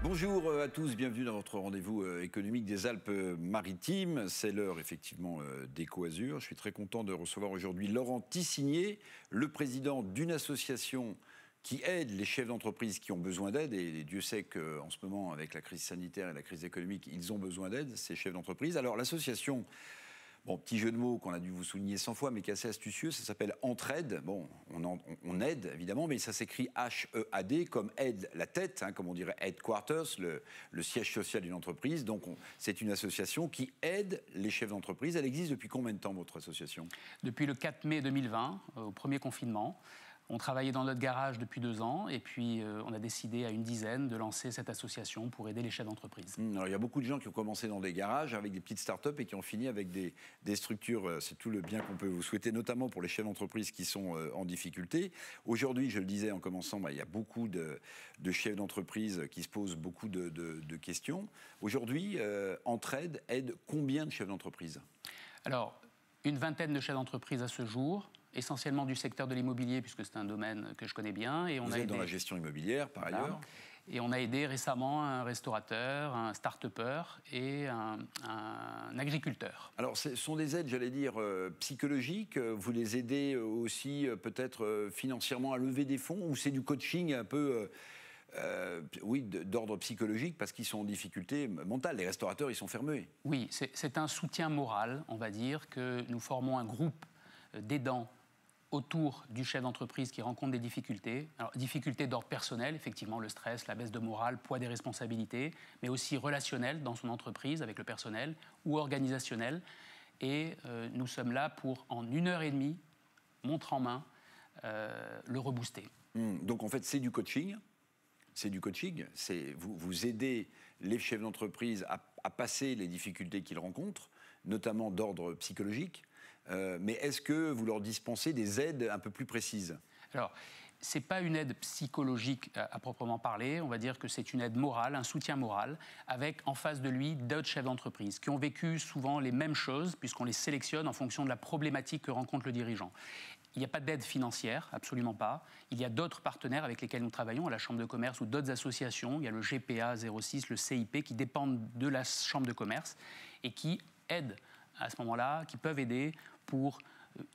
Bonjour à tous, bienvenue dans votre rendez-vous économique des Alpes-Maritimes. C'est l'heure effectivement d'Eco-Azur. Je suis très content de recevoir aujourd'hui Laurent Tissigné, le président d'une association qui aide les chefs d'entreprise qui ont besoin d'aide. Et Dieu sait qu'en ce moment, avec la crise sanitaire et la crise économique, ils ont besoin d'aide, ces chefs d'entreprise. Alors l'association... Bon, petit jeu de mots qu'on a dû vous souligner 100 fois, mais qui est assez astucieux, ça s'appelle Entraide. Bon, on aide, évidemment, mais ça s'écrit H-E-A-D, comme aide la tête, hein, comme on dirait headquarters, le siège social d'une entreprise. Donc, c'est une association qui aide les chefs d'entreprise. Elle existe depuis combien de temps, votre association ? Depuis le 4 mai 2020, au premier confinement. On travaillait dans notre garage depuis 2 ans et puis on a décidé à une dizaine de lancer cette association pour aider les chefs d'entreprise. Alors, il y a beaucoup de gens qui ont commencé dans des garages avec des petites start-up et qui ont fini avec des structures. C'est tout le bien qu'on peut vous souhaiter, notamment pour les chefs d'entreprise qui sont en difficulté. Aujourd'hui, je le disais en commençant, il y a beaucoup de chefs d'entreprise qui se posent beaucoup de questions. Aujourd'hui, Entraide aide combien de chefs d'entreprise ? Alors, une vingtaine de chefs d'entreprise à ce jour, essentiellement du secteur de l'immobilier, puisque c'est un domaine que je connais bien. Et Vous êtes dans la gestion immobilière, par ailleurs. Et on a aidé récemment un restaurateur, un start-upper et un agriculteur. Alors, ce sont des aides, j'allais dire, psychologiques. Vous les aidez aussi, peut-être, financièrement à lever des fonds, ou c'est du coaching un peu... oui, d'ordre psychologique, parce qu'ils sont en difficulté mentale. Les restaurateurs, ils sont fermés. Oui, c'est un soutien moral, on va dire, que nous formons un groupe d'aidants autour du chef d'entreprise qui rencontre des difficultés. Alors, difficultés d'ordre personnel, effectivement, le stress, la baisse de morale, poids des responsabilités, mais aussi relationnel dans son entreprise avec le personnel ou organisationnel. Et nous sommes là pour, en 1h30, montre en main, le rebooster. Donc, en fait, c'est du coaching. C'est du coaching. Vous aidez les chefs d'entreprise à passer les difficultés qu'ils rencontrent, notamment d'ordre psychologique. Mais est-ce que vous leur dispensez des aides un peu plus précises ? Alors, ce n'est pas une aide psychologique à proprement parler, on va dire que c'est une aide morale, un soutien moral, avec en face de lui d'autres chefs d'entreprise qui ont vécu souvent les mêmes choses, puisqu'on les sélectionne en fonction de la problématique que rencontre le dirigeant. Il n'y a pas d'aide financière, absolument pas. Il y a d'autres partenaires avec lesquels nous travaillons, à la Chambre de commerce ou d'autres associations. Il y a le GPA 06, le CIP, qui dépendent de la Chambre de commerce et qui aident à ce moment-là, qui peuvent aider pour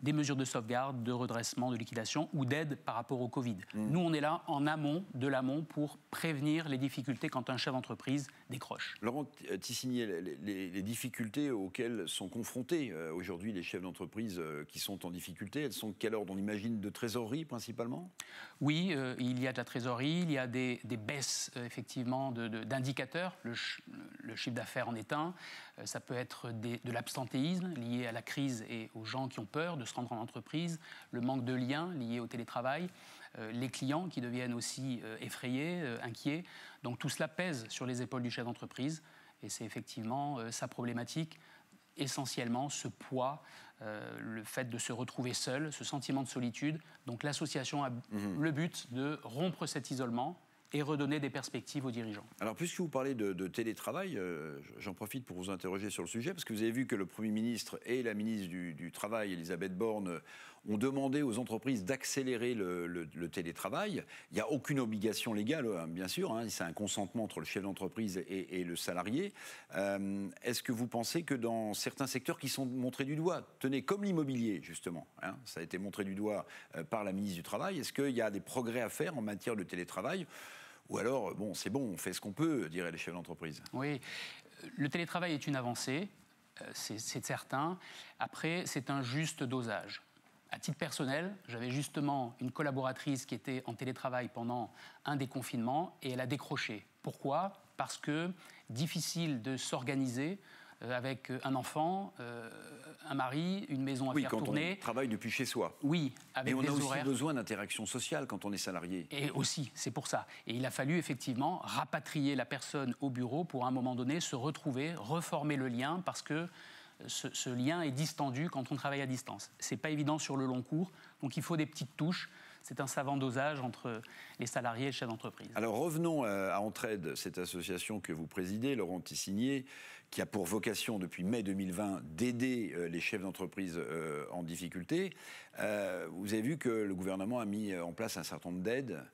des mesures de sauvegarde, de redressement, de liquidation ou d'aide par rapport au Covid. Nous, on est là en amont de l'amont pour prévenir les difficultés quand un chef d'entreprise décroche. Laurent Tissigné, les difficultés auxquelles sont confrontés aujourd'hui les chefs d'entreprise qui sont en difficulté, elles sont de quel ordre ? On imagine de trésorerie principalement ? Oui, il y a de la trésorerie, il y a des baisses effectivement d'indicateurs. Le chiffre d'affaires en est un. Ça peut être de l'absentéisme lié à la crise et aux gens qui ont peur de se rendre en entreprise, le manque de liens lié au télétravail, les clients qui deviennent aussi effrayés, inquiets. Donc tout cela pèse sur les épaules du chef d'entreprise et c'est effectivement sa problématique, essentiellement ce poids, le fait de se retrouver seul, ce sentiment de solitude. Donc l'association a le but de rompre cet isolement et redonner des perspectives aux dirigeants. Alors, puisque vous parlez de télétravail, j'en profite pour vous interroger sur le sujet, parce que vous avez vu que le Premier ministre et la ministre du Travail, Elisabeth Borne, ont demandé aux entreprises d'accélérer le télétravail. Il n'y a aucune obligation légale, bien sûr, hein, c'est un consentement entre le chef d'entreprise et le salarié. Est-ce que vous pensez que dans certains secteurs qui sont montrés du doigt, tenez, comme l'immobilier, justement, hein, ça a été montré du doigt par la ministre du Travail, est-ce qu'il y a des progrès à faire en matière de télétravail ? Ou alors, bon, c'est bon, on fait ce qu'on peut, diraient les chefs d'entreprise. Oui, le télétravail est une avancée, c'est certain. Après, c'est un juste dosage. À titre personnel, j'avais justement une collaboratrice qui était en télétravail pendant un des confinements et elle a décroché. Pourquoi ? Parce que difficile de s'organiser avec un enfant, un mari, une maison à faire tourner. Oui, quand on travaille depuis chez soi. Oui, avec des horaires. Et on a aussi besoin d'interaction sociale quand on est salarié. Et aussi, c'est pour ça. Et il a fallu effectivement rapatrier la personne au bureau pour à un moment donné se retrouver, reformer le lien, parce que ce lien est distendu quand on travaille à distance. C'est pas évident sur le long cours, donc il faut des petites touches. C'est un savant dosage entre les salariés et le chef d'entreprise. Alors revenons à Entraide, cette association que vous présidez, Laurent Tissigné, qui a pour vocation depuis mai 2020 d'aider les chefs d'entreprise en difficulté. Vous avez vu que le gouvernement a mis en place un certain nombre d'aides.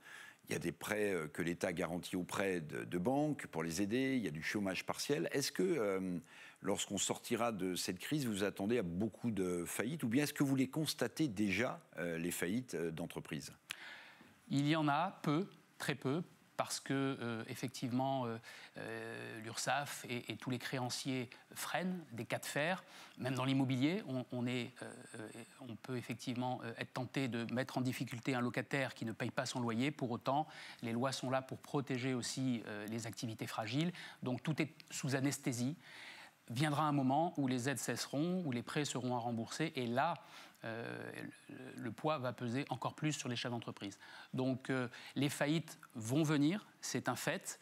Il y a des prêts que l'État garantit auprès de banques pour les aider. Il y a du chômage partiel. Est-ce que, lorsqu'on sortira de cette crise, vous attendez à beaucoup de faillites? Ou bien est-ce que vous les constatez déjà, les faillites d'entreprises? Il y en a peu, très peu, parce que, effectivement, l'URSSAF et tous les créanciers freinent des cas de fer. Même dans l'immobilier, on peut effectivement être tenté de mettre en difficulté un locataire qui ne paye pas son loyer. Pour autant, les lois sont là pour protéger aussi les activités fragiles. Donc tout est sous anesthésie. Viendra un moment où les aides cesseront, où les prêts seront à rembourser, et là, le poids va peser encore plus sur les chefs d'entreprise. Donc les faillites vont venir, c'est un fait,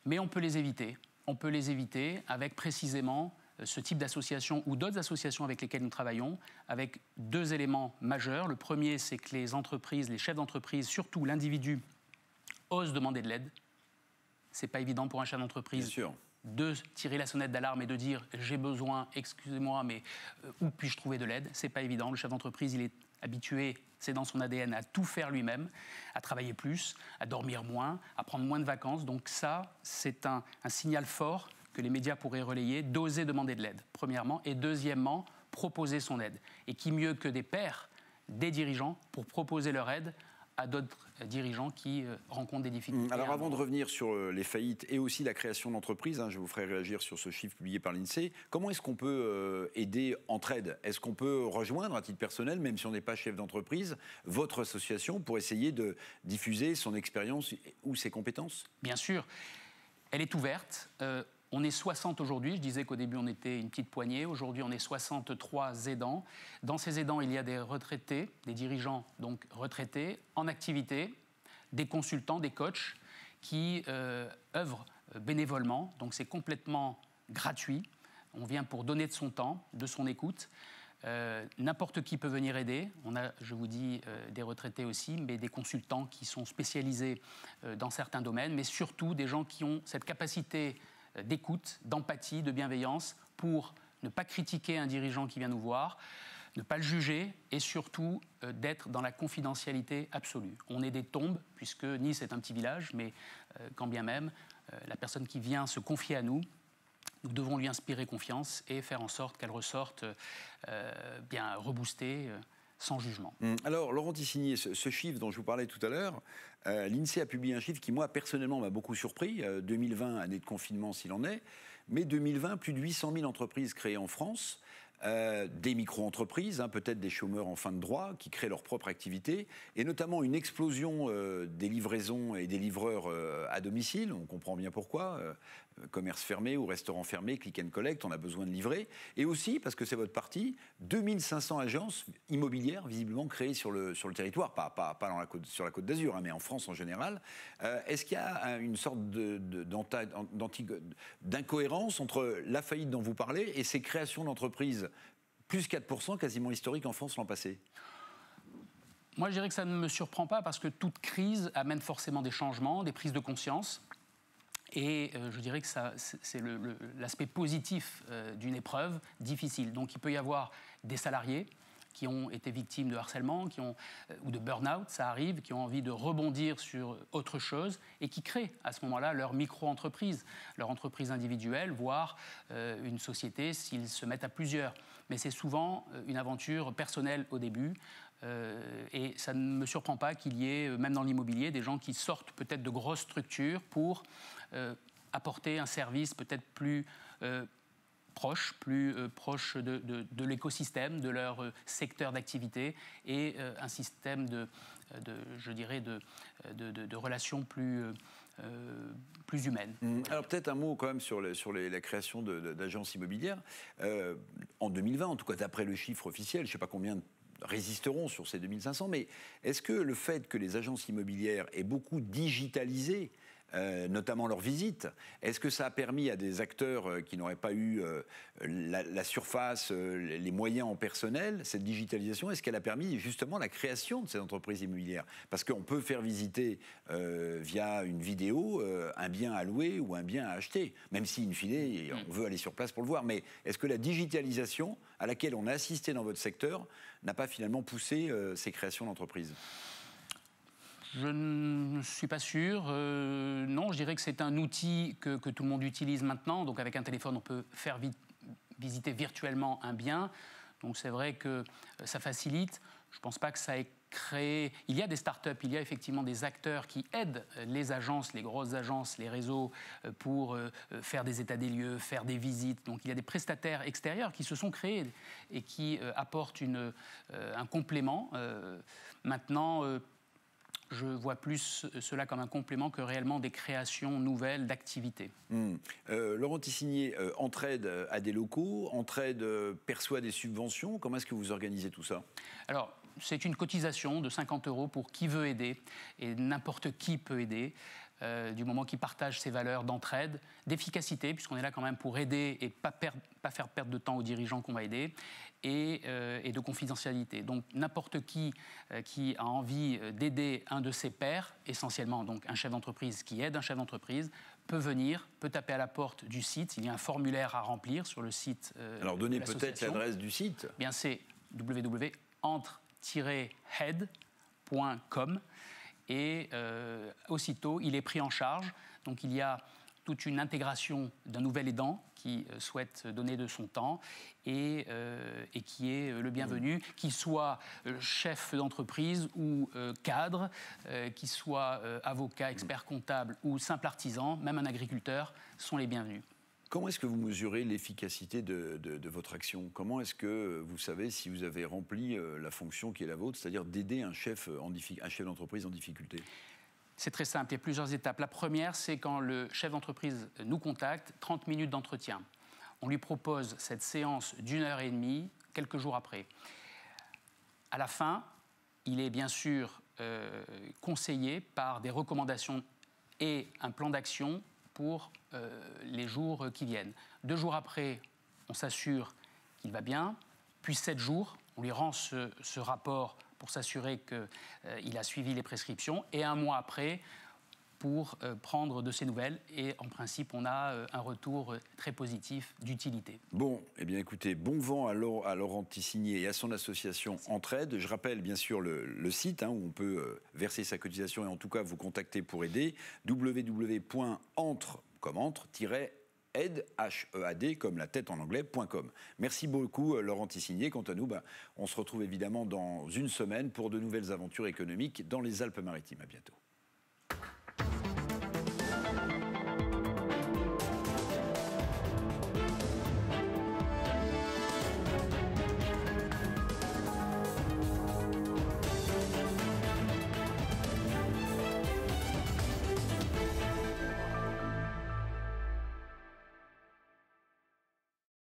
mais on peut les éviter. On peut les éviter avec précisément ce type d'association ou d'autres associations avec lesquelles nous travaillons, avec deux éléments majeurs. Le premier, c'est que les entreprises, les chefs d'entreprise, surtout l'individu, osent demander de l'aide. Ce n'est pas évident pour un chef d'entreprise. Bien sûr. De tirer la sonnette d'alarme et de dire « j'ai besoin, excusez-moi, mais où puis-je trouver de l'aide ?» C'est pas évident. Le chef d'entreprise, il est habitué, c'est dans son ADN, à tout faire lui-même, à travailler plus, à dormir moins, à prendre moins de vacances. Donc ça, c'est un signal fort que les médias pourraient relayer, d'oser demander de l'aide, premièrement, et deuxièmement, proposer son aide. Et qui mieux que des pairs, des dirigeants, pour proposer leur aide à d'autres dirigeants qui rencontrent des difficultés. Alors avant de revenir sur les faillites et aussi la création d'entreprises, je vous ferai réagir sur ce chiffre publié par l'INSEE, comment est-ce qu'on peut aider Entraide? Est-ce qu'on peut rejoindre à titre personnel, même si on n'est pas chef d'entreprise, votre association pour essayer de diffuser son expérience ou ses compétences? Bien sûr, elle est ouverte. On est 60 aujourd'hui, je disais qu'au début on était une petite poignée, aujourd'hui on est 63 aidants. Dans ces aidants, il y a des retraités, des dirigeants donc retraités, en activité, des consultants, des coachs qui œuvrent bénévolement, donc c'est complètement gratuit. On vient pour donner de son temps, de son écoute. N'importe qui peut venir aider. On a, je vous dis, des retraités aussi, mais des consultants qui sont spécialisés dans certains domaines, mais surtout des gens qui ont cette capacité d'écoute, d'empathie, de bienveillance pour ne pas critiquer un dirigeant qui vient nous voir, ne pas le juger et surtout d'être dans la confidentialité absolue. On est des tombes, puisque Nice est un petit village, mais quand bien même, la personne qui vient se confier à nous, nous devons lui inspirer confiance et faire en sorte qu'elle ressorte bien reboostée, sans jugement. Alors, Laurent Tissigné, ce chiffre dont je vous parlais tout à l'heure, l'INSEE a publié un chiffre qui, moi, personnellement, m'a beaucoup surpris. 2020, année de confinement s'il en est, mais 2020, plus de 800 000 entreprises créées en France, des micro-entreprises, peut-être des chômeurs en fin de droit, qui créent leur propre activité, et notamment une explosion des livraisons et des livreurs à domicile. On comprend bien pourquoi. Commerce fermé ou restaurant fermé, click and collect, on a besoin de livrer. Et aussi, parce que c'est votre parti, 2500 agences immobilières visiblement créées sur le territoire, pas sur la Côte d'Azur, mais en France en général. Est-ce qu'il y a une sorte d'incohérence entre la faillite dont vous parlez et ces créations d'entreprises plus 4%, quasiment historiques en France l'an passé? Moi, je dirais que ça ne me surprend pas parce que toute crise amène forcément des changements, des prises de conscience. Et je dirais que c'est l'aspect positif d'une épreuve difficile. Donc il peut y avoir des salariés qui ont été victimes de harcèlement ou de burn-out, ça arrive, qui ont envie de rebondir sur autre chose et qui créent à ce moment-là leur micro-entreprise, leur entreprise individuelle, voire une société s'ils se mettent à plusieurs. Mais c'est souvent une aventure personnelle au début. Et ça ne me surprend pas qu'il y ait, même dans l'immobilier, des gens qui sortent peut-être de grosses structures pour apporter un service peut-être plus proche de l'écosystème, de leur secteur d'activité et un système de relations plus humaines. Alors peut-être un mot quand même sur la création d'agences immobilières. En 2020, en tout cas d'après le chiffre officiel, je ne sais pas combien résisteront sur ces 2500, mais est-ce que le fait que les agences immobilières aient beaucoup digitalisé notamment leurs visites, est-ce que ça a permis à des acteurs qui n'auraient pas eu la surface, les moyens en personnel, cette digitalisation, est-ce qu'elle a permis justement la création de ces entreprises immobilières? Parce qu'on peut faire visiter via une vidéo un bien à louer ou un bien à acheter, même si in fine on veut aller sur place pour le voir. Mais est-ce que la digitalisation à laquelle on a assisté dans votre secteur n'a pas finalement poussé ces créations d'entreprises? Je ne suis pas sûr. Non, je dirais que c'est un outil que tout le monde utilise maintenant. Donc avec un téléphone, on peut faire visiter virtuellement un bien. Donc c'est vrai que ça facilite. Je ne pense pas que ça ait créé... Il y a des startups, il y a effectivement des acteurs qui aident les agences, les grosses agences, les réseaux pour faire des états des lieux, faire des visites. Donc il y a des prestataires extérieurs qui se sont créés et qui apportent un complément. Maintenant... je vois plus cela comme un complément que réellement des créations nouvelles d'activités. Laurent Tissigné, Entraide a des locaux, Entraide perçoit des subventions. Comment est-ce que vous organisez tout ça? Alors, c'est une cotisation de 50 € pour qui veut aider, et n'importe qui peut aider, du moment qu'il partage ses valeurs d'entraide, d'efficacité, puisqu'on est là quand même pour aider et pas faire perdre de temps aux dirigeants qu'on va aider, et de confidentialité. Donc n'importe qui a envie d'aider un de ses pairs, essentiellement donc un chef d'entreprise qui aide un chef d'entreprise, peut venir, peut taper à la porte du site. Il y a un formulaire à remplir sur le site. Alors donnez peut-être l'adresse du site. Bien, c'est www.entre-head.com. Et aussitôt, il est pris en charge. Donc il y a toute une intégration d'un nouvel aidant qui souhaite donner de son temps et qui est le bienvenu, qu'il soit chef d'entreprise ou cadre, qu'il soit avocat, expert comptable ou simple artisan, même un agriculteur, sont les bienvenus. Comment est-ce que vous mesurez l'efficacité de votre action? Comment est-ce que vous savez si vous avez rempli la fonction qui est la vôtre, c'est-à-dire d'aider un chef d'entreprise en difficulté? C'est très simple, il y a plusieurs étapes. La première, c'est quand le chef d'entreprise nous contacte, 30 minutes d'entretien. On lui propose cette séance d'1h30, quelques jours après. À la fin, il est bien sûr conseillé par des recommandations et un plan d'action pour les jours qui viennent. 2 jours après, on s'assure qu'il va bien, puis 7 jours, on lui rend ce rapport pour s'assurer qu'il a suivi les prescriptions, et 1 mois après, pour prendre de ses nouvelles. Et en principe, on a un retour très positif d'utilité. Bon, eh bien écoutez, bon vent à Laurent Tissigné et à son association Entraide. Je rappelle bien sûr le site où on peut verser sa cotisation et en tout cas vous contacter pour aider. www.entre-aide, H-E-A-D, comme la tête en anglais.com. Merci beaucoup Laurent Tissigné. Quant à nous, on se retrouve évidemment dans une semaine pour de nouvelles aventures économiques dans les Alpes-Maritimes. À bientôt.